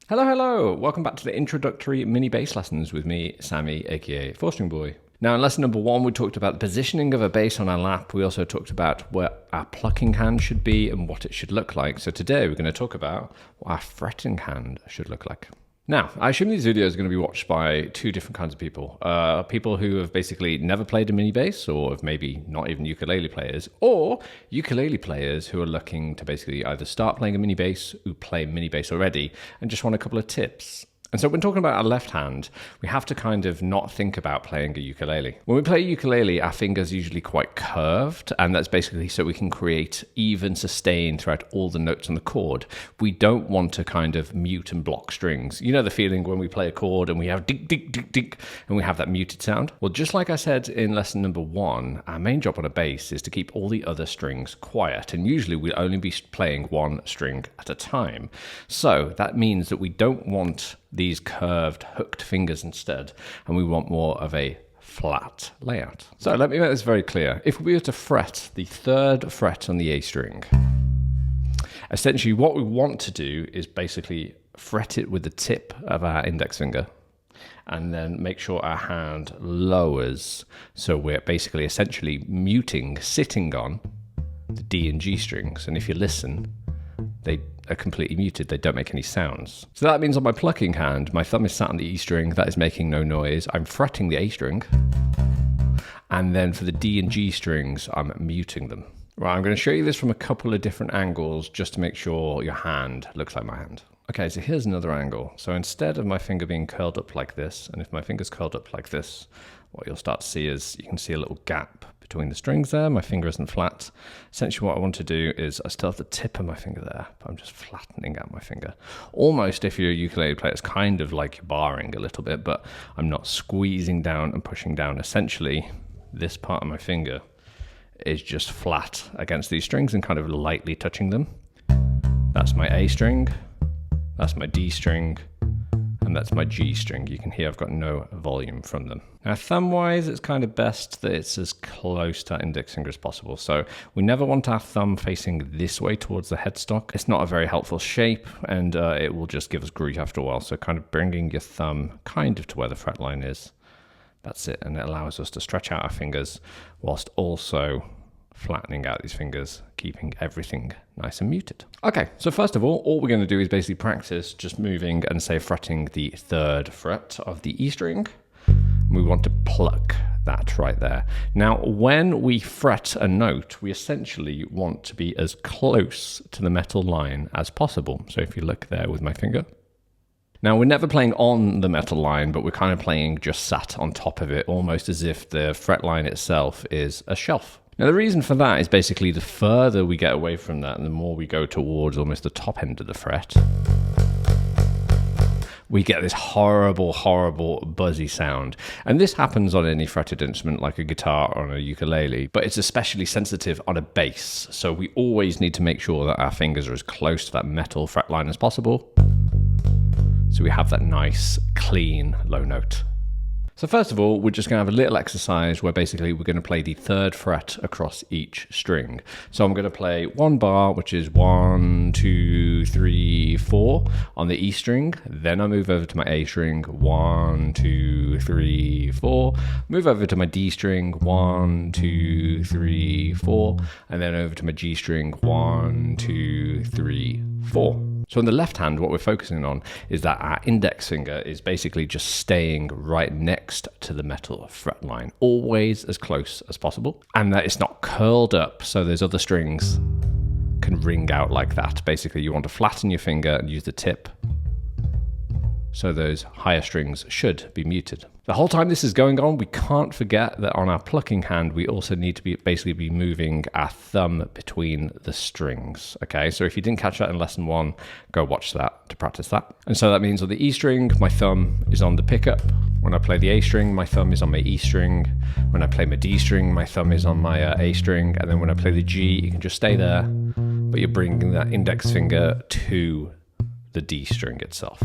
Hello, hello! Welcome back to the introductory mini bass lessons with me, Sammy, aka 4-String Boy. Now, in lesson number 1, we talked about the positioning of a bass on our lap. We also talked about where our plucking hand should be and what it should look like. So today we're going to talk about what our fretting hand should look like. Now, I assume these videos are going to be watched by two different kinds of people. People who have basically never played a mini bass, or have maybe not even ukulele players, or ukulele players who are looking to basically either start playing a mini bass, who play mini bass already, and just want a couple of tips. And so when talking about our left hand, we have to kind of not think about playing a ukulele. When we play a ukulele, our fingers are usually quite curved, and that's basically so we can create even sustain throughout all the notes on the chord. We don't want to kind of mute and block strings. You know the feeling when we play a chord and we have dink, dink, dink, dink, and we have that muted sound? Well, just like I said in lesson number 1, our main job on a bass is to keep all the other strings quiet, and usually we'll only be playing one string at a time. So that means that we don't want these curved, hooked fingers instead, and we want more of a flat layout. So let me make this very clear. If we were to fret the 3rd fret on the A string, essentially what we want to do is basically fret it with the tip of our index finger, and then make sure our hand lowers, so we're basically essentially muting, sitting on the D and G strings. And if you listen, they are completely muted. They don't make any sounds. So that means on my plucking hand, my thumb is sat on the E string. That is making no noise. I'm fretting the A string. And then for the D and G strings, I'm muting them. Right, I'm going to show you this from a couple of different angles just to make sure your hand looks like my hand. Okay, so here's another angle. So instead of my finger being curled up like this, and if my finger's curled up like this, what you'll start to see is you can see a little gap between the strings there. My finger isn't flat. Essentially what I want to do is I still have the tip of my finger there, but I'm just flattening out my finger. Almost, if you're a ukulele player, it's kind of like you're barring a little bit, but I'm not squeezing down and pushing down. Essentially, this part of my finger is just flat against these strings and kind of lightly touching them. That's my A string, that's my D string, and that's my G string. You can hear I've got no volume from them. Now, thumb-wise, it's kind of best that it's as close to our index finger as possible. So we never want our thumb facing this way towards the headstock. It's not a very helpful shape, and it will just give us grief after a while. So kind of bringing your thumb kind of to where the fret line is. That's it, and it allows us to stretch out our fingers whilst also flattening out these fingers, keeping everything nice and muted. Okay, so first of all we're going to do is basically practice just moving and say fretting the 3rd fret of the E string. We want to pluck that right there. Now, when we fret a note, we essentially want to be as close to the metal line as possible. So if you look there with my finger. Now, we're never playing on the metal line, but we're kind of playing just sat on top of it, almost as if the fret line itself is a shelf. Now, the reason for that is basically the further we get away from that and the more we go towards almost the top end of the fret, we get this horrible, horrible buzzy sound. And this happens on any fretted instrument like a guitar or on a ukulele, but it's especially sensitive on a bass. So we always need to make sure that our fingers are as close to that metal fret line as possible, so we have that nice, clean, low note. So first of all, we're just going to have a little exercise where basically we're going to play the 3rd fret across each string. So I'm going to play 1 bar, which is 1, 2, 3, 4 on the E string. Then I move over to my A string, 1, 2, 3, 4. Move over to my D string, 1, 2, 3, 4. And then over to my G string, 1, 2, 3, 4. So on the left hand, what we're focusing on is that our index finger is basically just staying right next to the metal fret line, always as close as possible, and that it's not curled up so those other strings can ring out like that. Basically, you want to flatten your finger and use the tip so those higher strings should be muted. The whole time this is going on, we can't forget that on our plucking hand, we also need to be moving our thumb between the strings. Okay, so if you didn't catch that in lesson 1, go watch that to practice that. And so that means on the E string, my thumb is on the pickup. When I play the A string, my thumb is on my E string. When I play my D string, my thumb is on my A string. And then when I play the G, you can just stay there, but you're bringing that index finger to the D string itself.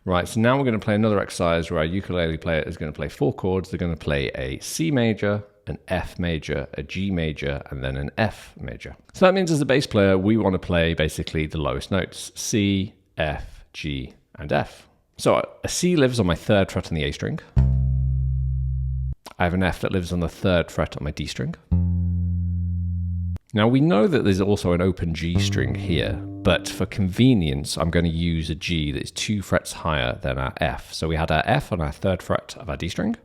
Right, so now we're going to play another exercise where our ukulele player is going to play 4 chords. They're going to play a C major, an F major, a G major, and then an F major. So that means as a bass player, we want to play basically the lowest notes, C, F, G, and F. So a C lives on my 3rd fret on the A string. I have an F that lives on the 3rd fret on my D string. Now we know that there's also an open G string here, but for convenience, I'm going to use a G that is 2 frets higher than our F. So we had our F on our 3rd fret of our D string,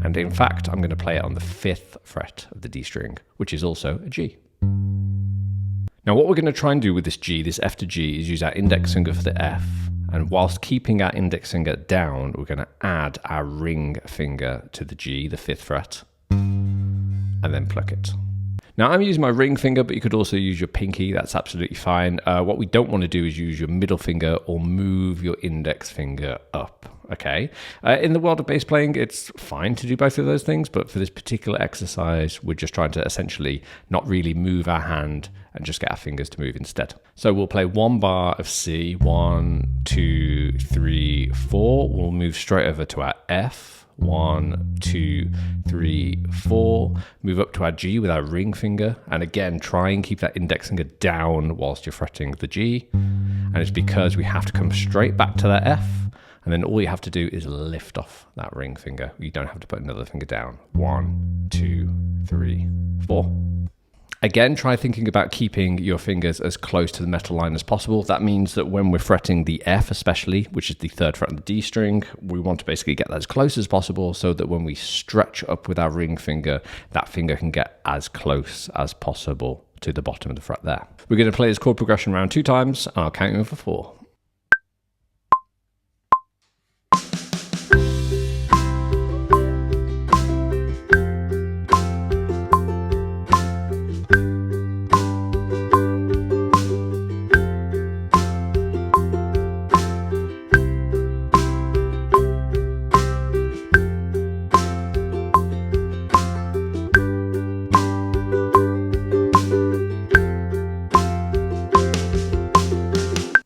and in fact, I'm going to play it on the 5th fret of the D string, which is also a G. Now what we're going to try and do with this G, this F to G, is use our index finger for the F, and whilst keeping our index finger down, we're going to add our ring finger to the G, the 5th fret, and then pluck it. Now I'm using my ring finger, but you could also use your pinky, that's absolutely fine. What we don't want to do is use your middle finger or move your index finger up, okay? In the world of bass playing, it's fine to do both of those things, but for this particular exercise, we're just trying to essentially not really move our hand and just get our fingers to move instead. So we'll play 1 bar of C, 1, 2, 3, 4. We'll move straight over to our F. 1, 2, 3, 4. Move up to our G with our ring finger. And again, try and keep that index finger down whilst you're fretting the G. And it's because we have to come straight back to that F. And then all you have to do is lift off that ring finger. You don't have to put another finger down. 1, 2, 3, 4. Again, try thinking about keeping your fingers as close to the metal line as possible. That means that when we're fretting the F especially, which is the 3rd fret on the D string, we want to basically get that as close as possible so that when we stretch up with our ring finger, that finger can get as close as possible to the bottom of the fret there. We're going to play this chord progression around 2 times, and I'll count you in for 4.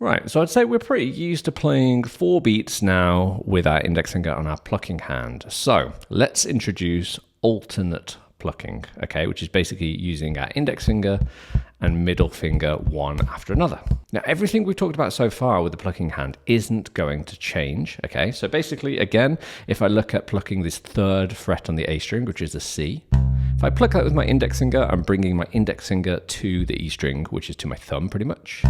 Right, so I'd say we're pretty used to playing 4 beats now with our index finger on our plucking hand. So let's introduce alternate plucking, okay, which is basically using our index finger and middle finger one after another. Now, everything we've talked about so far with the plucking hand isn't going to change, okay? So basically, again, if I look at plucking this 3rd fret on the A string, which is a C, if I pluck that with my index finger, I'm bringing my index finger to the E string, which is to my thumb pretty much.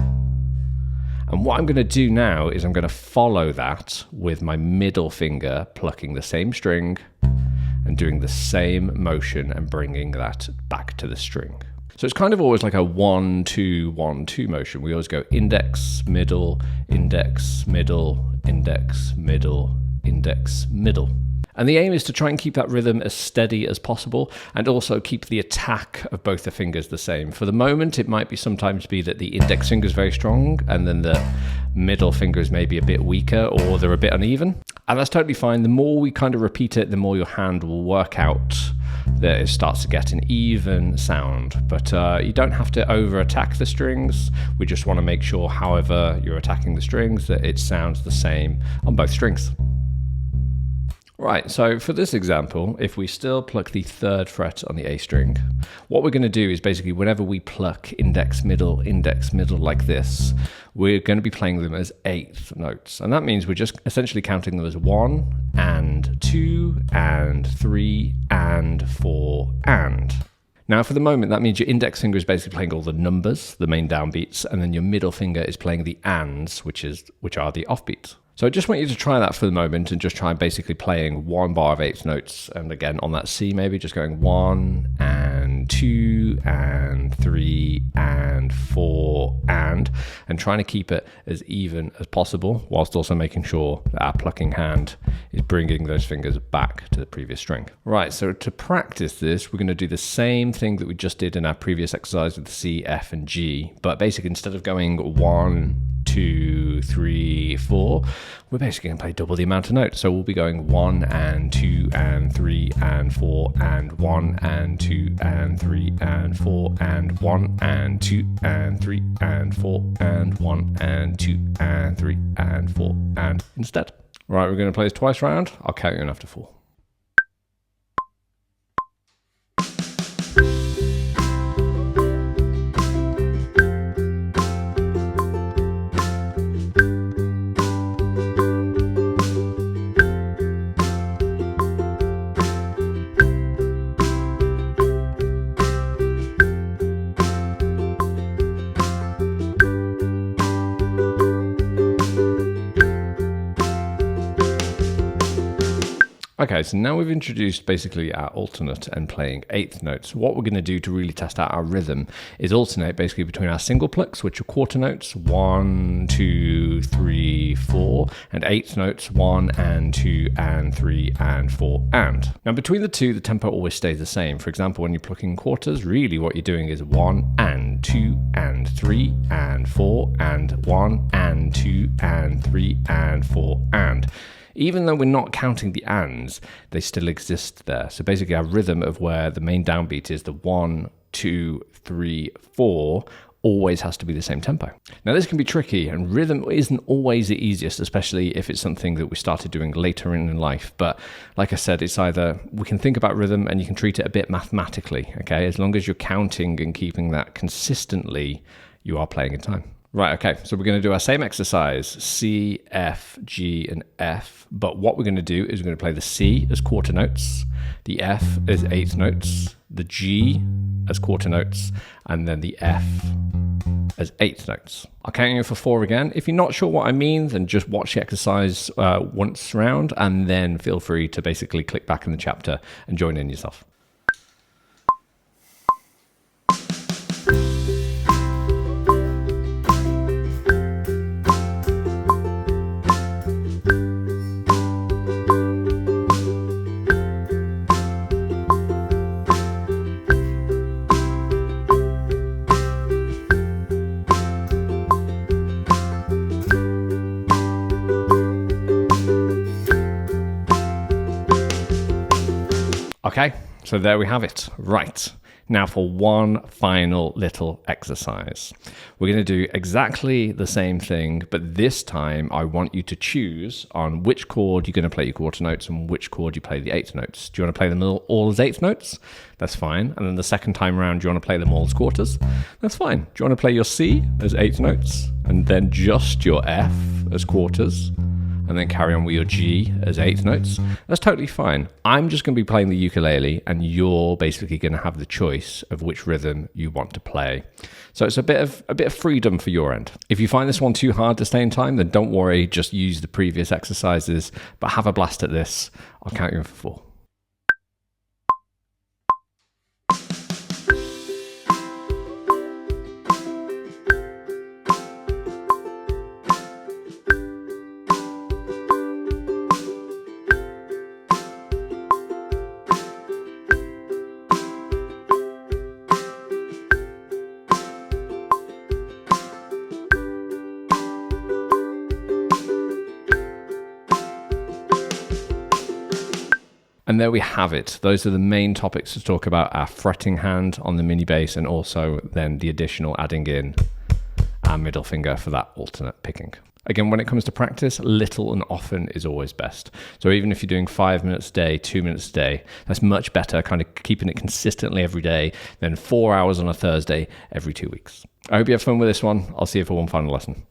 And what I'm going to do now is I'm going to follow that with my middle finger plucking the same string and doing the same motion and bringing that back to the string. So it's kind of always like a 1, 2, 1, 2 motion. We always go index, middle, index, middle, index, middle, index, middle. And the aim is to try and keep that rhythm as steady as possible and also keep the attack of both the fingers the same. For the moment, it might be sometimes be that the index finger is very strong and then the middle finger is maybe a bit weaker or they're a bit uneven. And that's totally fine. The more we kind of repeat it, the more your hand will work out that it starts to get an even sound. But you don't have to over-attack the strings. We just want to make sure, however you're attacking the strings, that it sounds the same on both strings. Right, so for this example, if we still pluck the 3rd fret on the A string, what we're going to do is basically whenever we pluck index, middle like this, we're going to be playing them as 8th notes. And that means we're just essentially counting them as 1 and 2 and 3 and 4 and. Now for the moment, that means your index finger is basically playing all the numbers, the main downbeats, and then your middle finger is playing the ands, which are the offbeats. So I just want you to try that for the moment and just try basically playing 1 bar of 8th notes. And again, on that C, maybe just going 1 and 2 and 3 and 4 and trying to keep it as even as possible whilst also making sure that our plucking hand is bringing those fingers back to the previous string. Right, so to practice this, we're going to do the same thing that we just did in our previous exercise with the C, F and G, but basically instead of going 1, 2, 2, 3, 4, we're basically going to play double the amount of notes. So we'll be going 1 and 2 and 3 and 4 and 1 and 2 and 3 and 4 and 1 and 2 and 3 and 4 and 1 and 2 and 3 and 4 and instead. Right, we're going to play this twice round. I'll count you in after 4. Okay, so now we've introduced basically our alternate and playing eighth notes. What we're going to do to really test out our rhythm is alternate basically between our single plucks, which are quarter notes, 1, 2, 3, 4, and eighth notes, 1 and 2 and 3 and 4 and. Now between the two, the tempo always stays the same. For example, when you're plucking quarters, really what you're doing is 1 and 2 and 3 and 4 and 1 and 2 and 3 and 4 and. Even though we're not counting the ands, they still exist there. So basically our rhythm of where the main downbeat is the 1, 2, 3, 4 always has to be the same tempo. Now this can be tricky, and rhythm isn't always the easiest, especially if it's something that we started doing later in life. But like I said, it's either we can think about rhythm and you can treat it a bit mathematically, okay? As long as you're counting and keeping that consistently, you are playing in time. Right, okay, so we're going to do our same exercise, C, F, G, and F, but what we're going to do is we're going to play the C as quarter notes, the F as eighth notes, the G as quarter notes, and then the F as eighth notes. I'll count you for 4 again. If you're not sure what I mean, then just watch the exercise once round, and then feel free to basically click back in the chapter and join in yourself. Okay, so there we have it. Right, now for one final little exercise. We're going to do exactly the same thing, but this time I want you to choose on which chord you're going to play your quarter notes and which chord you play the eighth notes. Do you want to play them all as eighth notes? That's fine. And then the second time around, do you want to play them all as quarters? That's fine. Do you want to play your C as eighth notes and then just your F as quarters? And then carry on with your G as eighth notes? That's totally fine. I'm just going to be playing the ukulele, and you're basically going to have the choice of which rhythm you want to play. So it's a bit of freedom for your end. If you find this one too hard to stay in time, then don't worry, just use the previous exercises, but have a blast at this. I'll count you in for 4. And there we have it. Those are the main topics to talk about: our fretting hand on the mini bass, and also then the additional adding in our middle finger for that alternate picking. Again, when it comes to practice, little and often is always best. So even if you're doing 5 minutes a day, 2 minutes a day, that's much better, kind of keeping it consistently every day than 4 hours on a Thursday every 2 weeks. I hope you have fun with this one. I'll see you for one final lesson.